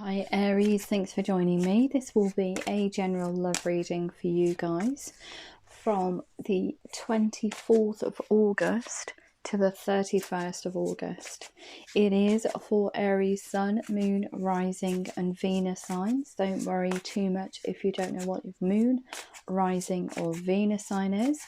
Hi Aries, thanks for joining me. This will be a general love reading for you guys from the 24th of August to the 31st of August. It is for Aries Sun, Moon, Rising and Venus signs. Don't worry too much if you don't know what your Moon, Rising or Venus sign is.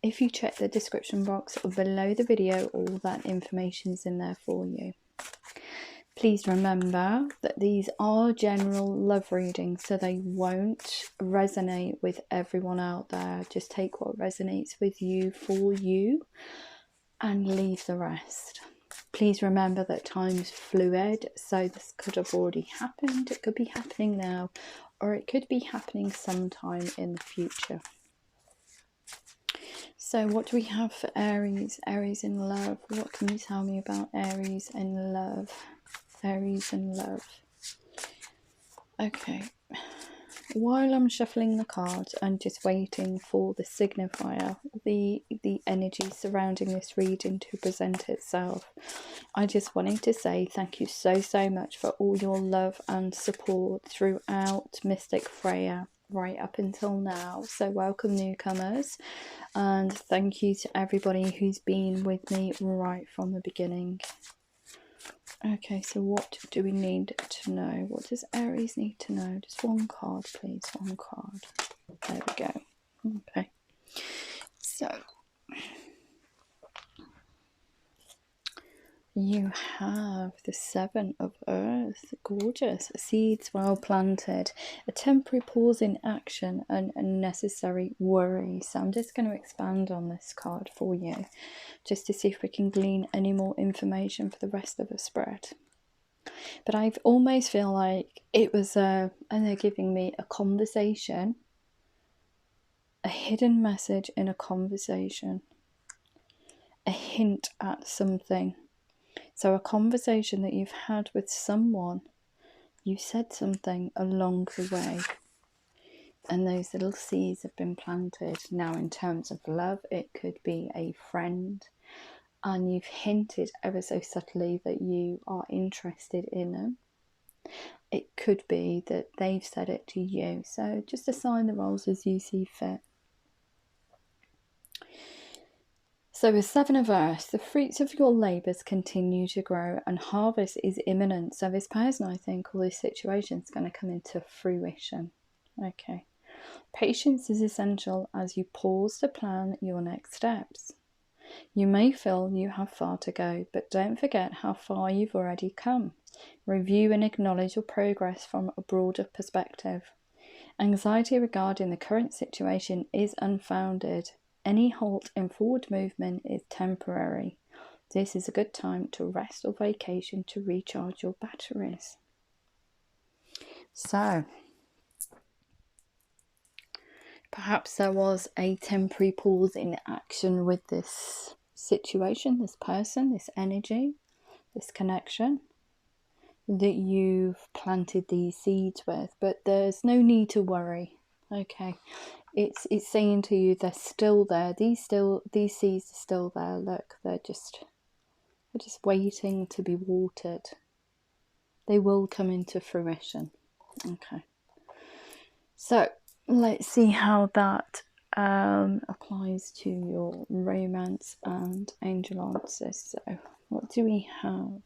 If you check the description box below the video, all that information is in there for you. Please remember that these are general love readings, so they won't resonate with everyone out there. Just take what resonates with you for you and leave the rest. Please remember that time's fluid, so this could have already happened, it could be happening now, or it could be happening sometime in the future. So what do we have for Aries? Aries in love. What can you tell me about Aries in love? Aries in love. Okay, while I'm shuffling the cards and just waiting for the signifier, the energy surrounding this reading to present itself, I just wanted to say thank you so much for all your love and support throughout Mystic Freyja right up until now. So welcome newcomers, and thank you to everybody who's been with me right from the beginning. Okay, so what do we need to know? What does Aries need to know? Just one card, please. One card. There we go. Okay. So, you have the Seven of Earth. Gorgeous. Seeds well planted. A temporary pause in action and unnecessary worry. So I'm just going to expand on this card for you, just to see if we can glean any more information for the rest of the spread. But I almost feel like it was and they're giving me a conversation, a hidden message in a conversation, a hint at something. So a conversation that you've had with someone, you said something along the way, and those little seeds have been planted. Now in terms of love, it could be a friend, and you've hinted ever so subtly that you are interested in them. It could be that they've said it to you. So just assign the roles as you see fit. So with Seven of Earth, the fruits of your labours continue to grow and harvest is imminent. So this person, I think, or this situation is going to come into fruition. Okay. Patience is essential as you pause to plan your next steps. You may feel you have far to go, but don't forget how far you've already come. Review and acknowledge your progress from a broader perspective. Anxiety regarding the current situation is unfounded. Any halt in forward movement is temporary. This is a good time to rest or vacation to recharge your batteries. So, perhaps there was a temporary pause in action with this situation, this person, this energy, this connection that you've planted these seeds with, but there's no need to worry. Okay, it's saying to you they're still there. These seeds are still there. Look, they're just waiting to be watered. They will come into fruition. Okay, so let's see how that applies to your romance and angel answers. So what do we have?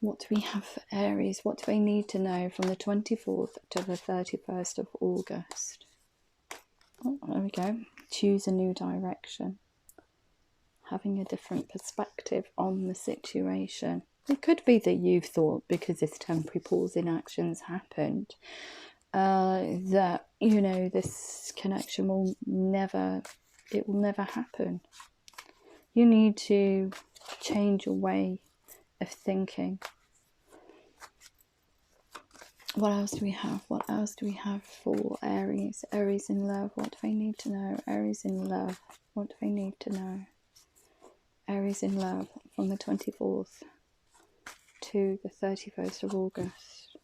What do we have for Aries? What do they need to know from the 24th to the 31st of August? Oh, there we go. Choose a new direction. Having a different perspective on the situation. It could be that you thought, because this temporary pause in actions happened, that, you know, this connection will never happen. You need to change your way of thinking. What else do we have? What else do we have for Aries? Aries in love. What do they need to know? Aries in love. What do they need to know? Aries in love from the 24th to the 31st of August.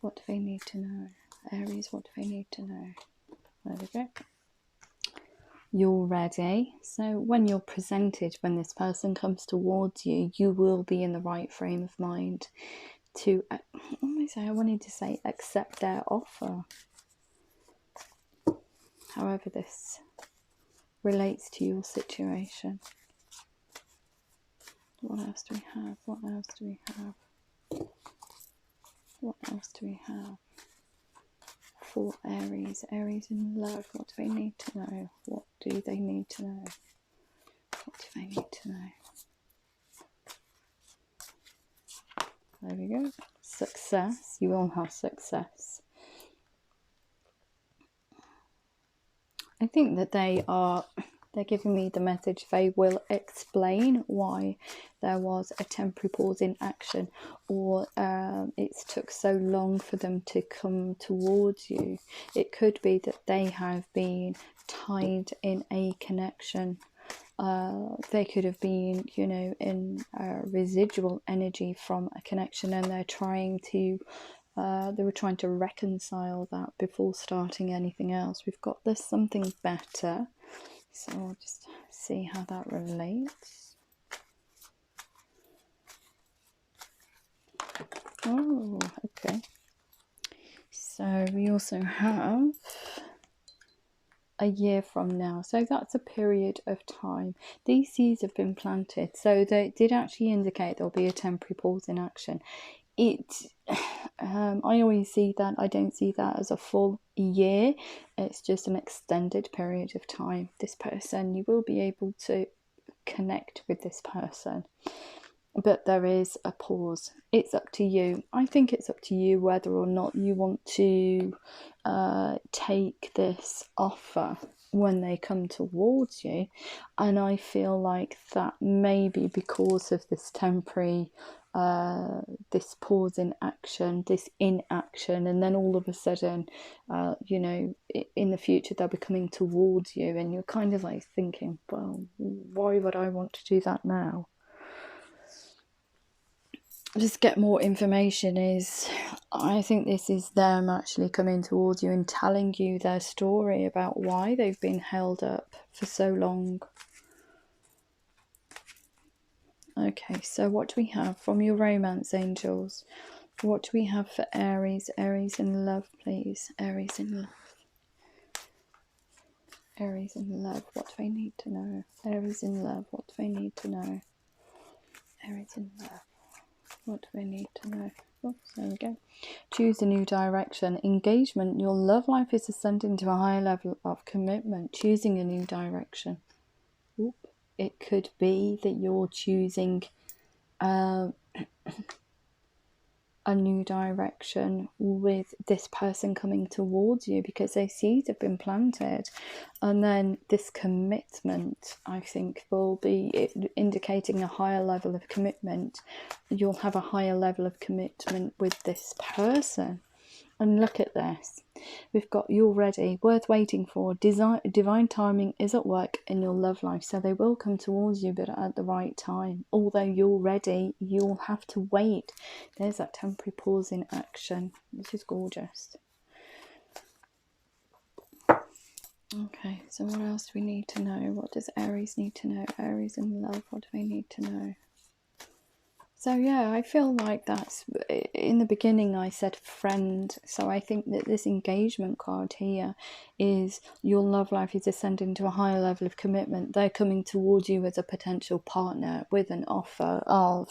What do they need to know? Aries, what do they need to know? There we go. You're ready. So when you're presented, when this person comes towards you, you will be in the right frame of mind to, I wanted to say accept their offer. However this relates to your situation. What else do we have? What else do we have? What else do we have? For Aries. Aries in love. What do they need to know? What do they need to know? What do they need to know? There we go. Success. You will have success. I think that they're giving me the message they will explain why there was a temporary pause in action, or it took so long for them to come towards you. It could be that they have been tied in a connection. They could have been, you know, in residual energy from a connection, and they're trying to they were trying to reconcile that before starting anything else. We've got this something better, so I'll just see how that relates. Oh, okay. So we also have a year from now, so that's a period of time. These seeds have been planted, so they did actually indicate there'll be a temporary pause in action. I always see that. I don't see that as a full year. It's just an extended period of time. This person, you will be able to connect with this person, but there is a pause. It's up to you. I think it's up to you whether or not you want to take this offer when they come towards you. And I feel like that maybe because of this temporary this pause in action, this inaction, and then all of a sudden you know, in the future they'll be coming towards you, and you're kind of like thinking, well, why would I want to do that now? Just get more information. Is I think this is them actually coming towards you and telling you their story about why they've been held up for so long. Okay, so what do we have from your romance angels? What do we have for Aries? Aries in love, please. Aries in love. Aries in love, what do they need to know? Aries in love, what do they need to know? Aries in love, what do they need to know? Oh, there we go. Choose a new direction. Engagement. Your love life is ascending to a higher level of commitment. Choosing a new direction. Oop. It could be that you're choosing a new direction with this person coming towards you, because their seeds have been planted, and then this commitment, I think, will be indicating a higher level of commitment. You'll have a higher level of commitment with this person. And look at this. We've got you're ready, worth waiting for. Divine timing is at work in your love life. So they will come towards you, but at the right time. Although you're ready, you'll have to wait. There's that temporary pause in action, which is gorgeous. Okay, so what else do we need to know? What does Aries need to know? Aries in love, what do they need to know? So yeah, I feel like that's, in the beginning I said friend, so I think that this engagement card here is your love life is ascending to a higher level of commitment. They're coming towards you as a potential partner with an offer of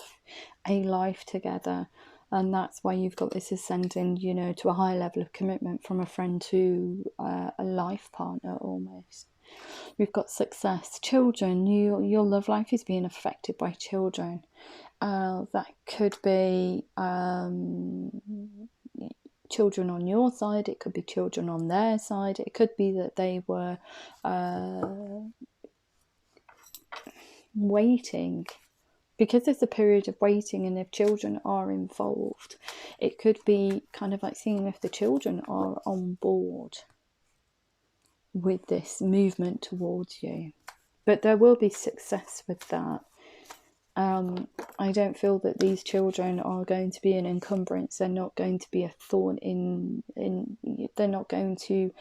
a life together, and that's why you've got this ascending, you know, to a higher level of commitment from a friend to a life partner almost. We've got success, children. Your love life is being affected by children. That could be children on your side, it could be children on their side, it could be that they were waiting, because there's a period of waiting, and if children are involved, it could be kind of like seeing if the children are on board with this movement towards you. But there will be success with that. I don't feel that these children are going to be an encumbrance. They're not going to be a thorn in they're not going to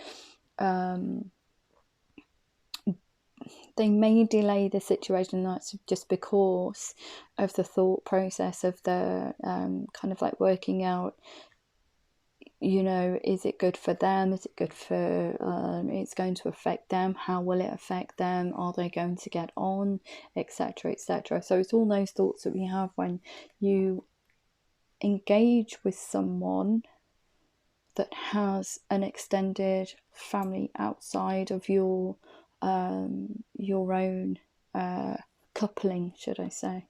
They may delay the situation, that's just because of the thought process of the kind of like working out, you know, is it good for them? Is it good for, it's going to affect them? How will it affect them? Are they going to get on? Etc, etc. So it's all those thoughts that we have when you engage with someone that has an extended family outside of your own coupling, should I say.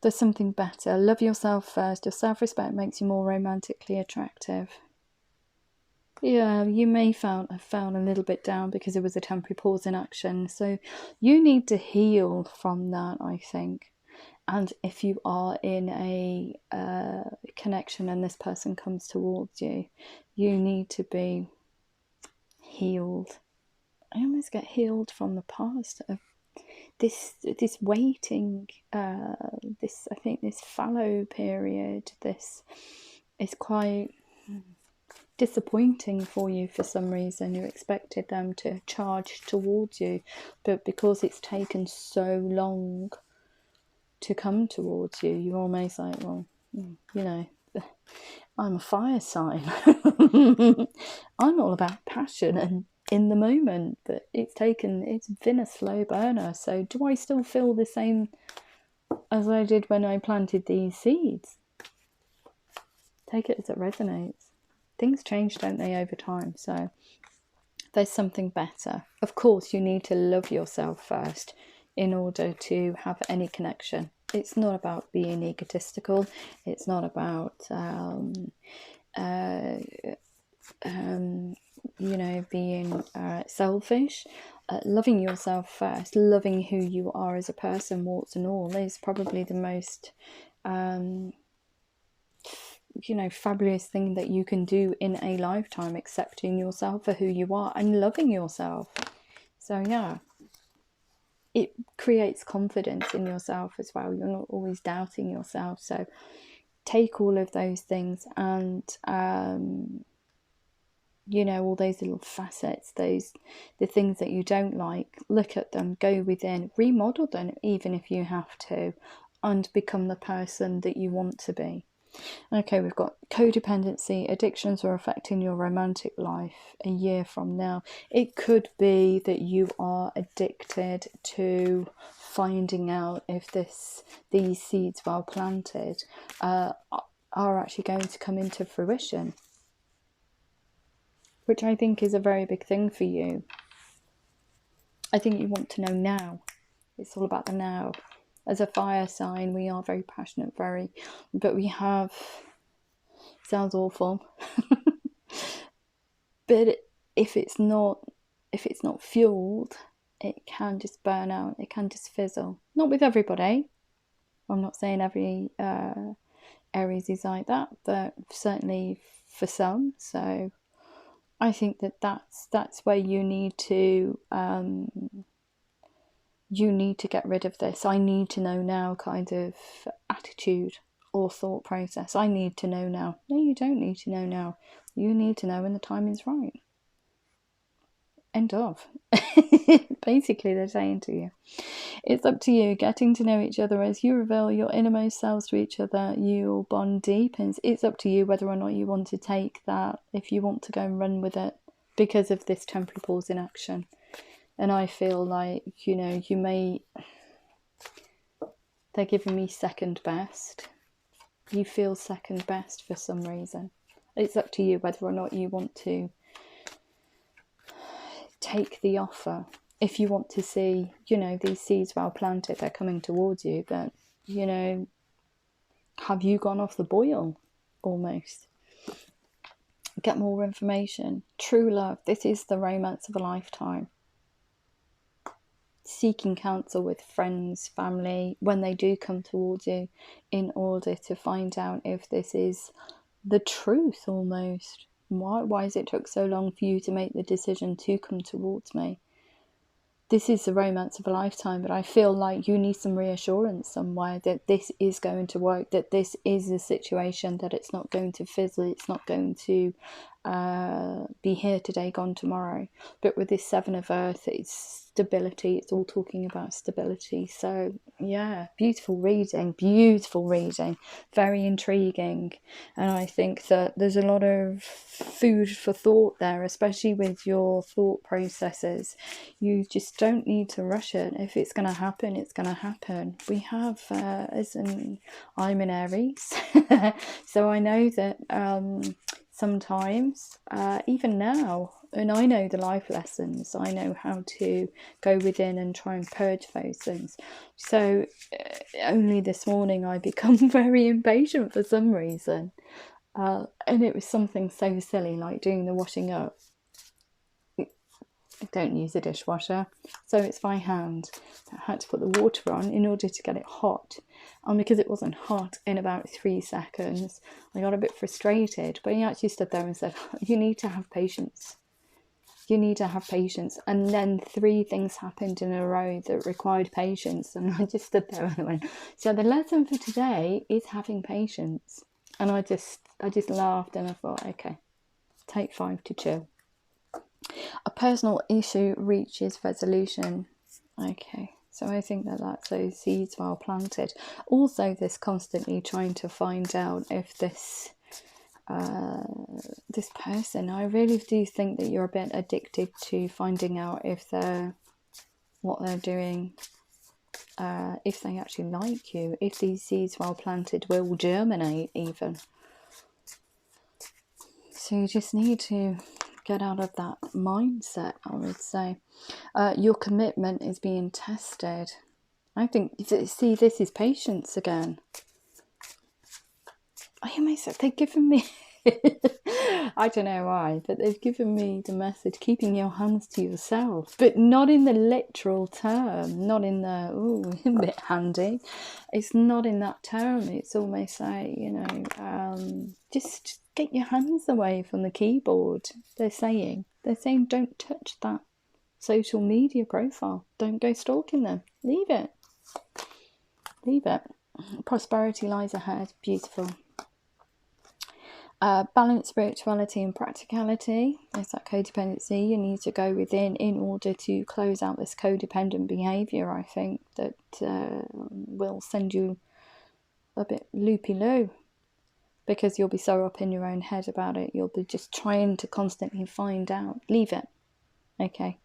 There's something better. Love yourself first. Your self-respect makes you more romantically attractive. Yeah, you may have found a little bit down because it was a temporary pause in action. So you need to heal from that, I think. And if you are in a connection and this person comes towards you, you need to be healed. I almost get healed from the past of this waiting, this, I think, this fallow period. This is quite disappointing for you for some reason. You expected them to charge towards you, but because it's taken so long to come towards you, you're almost like, well, you know, I'm a fire sign. I'm all about passion and in the moment, but it's been a slow burner. So do I still feel the same as I did when I planted these seeds? Take it as it resonates. Things change, don't they, over time? So there's something better. Of course, you need to love yourself first in order to have any connection. It's not about being egotistical. It's not about you know, being selfish. Loving yourself first, loving who you are as a person, warts and all, is probably the most you know, fabulous thing that you can do in a lifetime, accepting yourself for who you are and loving yourself. So yeah, it creates confidence in yourself as well. You're not always doubting yourself. So take all of those things and you know, all those little facets, the things that you don't like, look at them, go within, remodel them even if you have to, and become the person that you want to be. Okay, we've got codependency. Addictions are affecting your romantic life a year from now. It could be that you are addicted to finding out if these seeds, well planted, are actually going to come into fruition, which I think is a very big thing for you. I think you want to know now. It's all about the now. As a fire sign, we are very passionate, but we have, sounds awful, but if it's not fueled, it can just burn out. It can just fizzle. Not with everybody. I'm not saying every Aries is like that, but certainly for some. So I think that's where you need to get rid of this I need to know now kind of attitude or thought process. I need to know now. No, you don't need to know now. You need to know when the time is right. End of. Basically, they're saying to you, it's up to you. Getting to know each other as you reveal your innermost selves to each other, your bond deepens. It's up to you whether or not you want to take that, if you want to go and run with it, because of this temporary pause in action. And I feel like, you know, they're giving me second best. You feel second best for some reason. It's up to you whether or not you want to take the offer. If you want to see, you know, these seeds well planted, they're coming towards you, but, you know, have you gone off the boil almost? Get more information. True love. This is the romance of a lifetime. Seeking counsel with friends, family, when they do come towards you, in order to find out if this is the truth almost. Why has it took so long for you to make the decision to come towards me? This is the romance of a lifetime, but I feel like you need some reassurance somewhere that this is going to work, that this is a situation, that it's not going to fizzle, it's not going to be here today, gone tomorrow. But with this Seven of Earth, it's stability. It's all talking about stability. So yeah, beautiful reading, very intriguing. And I think that there's a lot of food for thought there, especially with your thought processes. You just don't need to rush it. If it's going to happen, it's going to happen. We have I'm in Aries so I know that sometimes, even now, and I know the life lessons, I know how to go within and try and purge those things. So only this morning I become very impatient for some reason, and it was something so silly like doing the washing up. I don't use a dishwasher, so it's by hand. I had to put the water on in order to get it hot, and because it wasn't hot in about 3 seconds, I got a bit frustrated. But he actually stood there and said, you need to have patience. You need to have patience. And then 3 things happened in a row that required patience, and I just stood there and went, so the lesson for today is having patience. And I just laughed, and I thought, okay, take 5 to chill. A personal issue reaches resolution. Okay, so I think that that's those seeds well planted. Also, this constantly trying to find out if this this person, I really do think that you're a bit addicted to finding out if what they're doing, if they actually like you, if these seeds well planted will germinate even. So you just need to get out of that mindset, I would say. Your commitment is being tested. I think, see, this is patience again. They've given me, I don't know why, but they've given me the message, keeping your hands to yourself, but not in the literal term, not in the, ooh, a bit handy. It's not in that term. It's almost like, just get your hands away from the keyboard. They're saying, don't touch that social media profile. Don't go stalking them. Leave it. Prosperity lies ahead. Beautiful. Balance spirituality and practicality. There's that codependency. You need to go within in order to close out this codependent behaviour, I think, that will send you a bit loopy-loo, because you'll be so up in your own head about it. You'll be just trying to constantly find out. Leave it. Okay.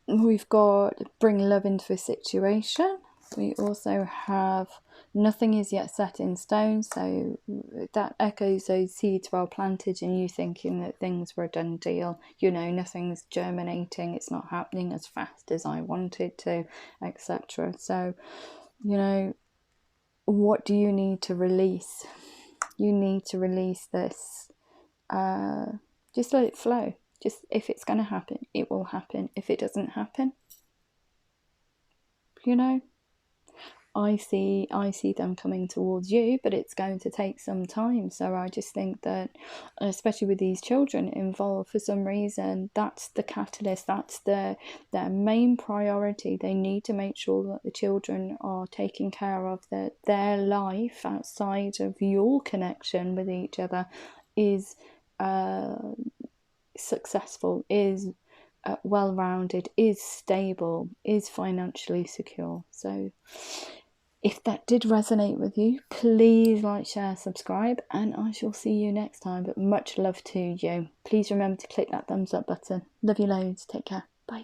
We've got bring love into a situation. We also have nothing is yet set in stone, so that echoes those seeds well planted and you thinking that things were a done deal. Nothing's germinating, it's not happening as fast as I wanted to, etc. So, what do you need to release? You need to release this. Just let it flow. Just, if it's going to happen, it will happen. If it doesn't happen, I see them coming towards you, but it's going to take some time. So I just think that, especially with these children involved, for some reason, that's the catalyst. That's their main priority. They need to make sure that the children are taken care of, that their life outside of your connection with each other is successful, is well-rounded, is stable, is financially secure. So if that did resonate with you, please like, share, subscribe, and I shall see you next time. But much love to you. Please remember to click that thumbs up button. Love you loads. Take care. Bye.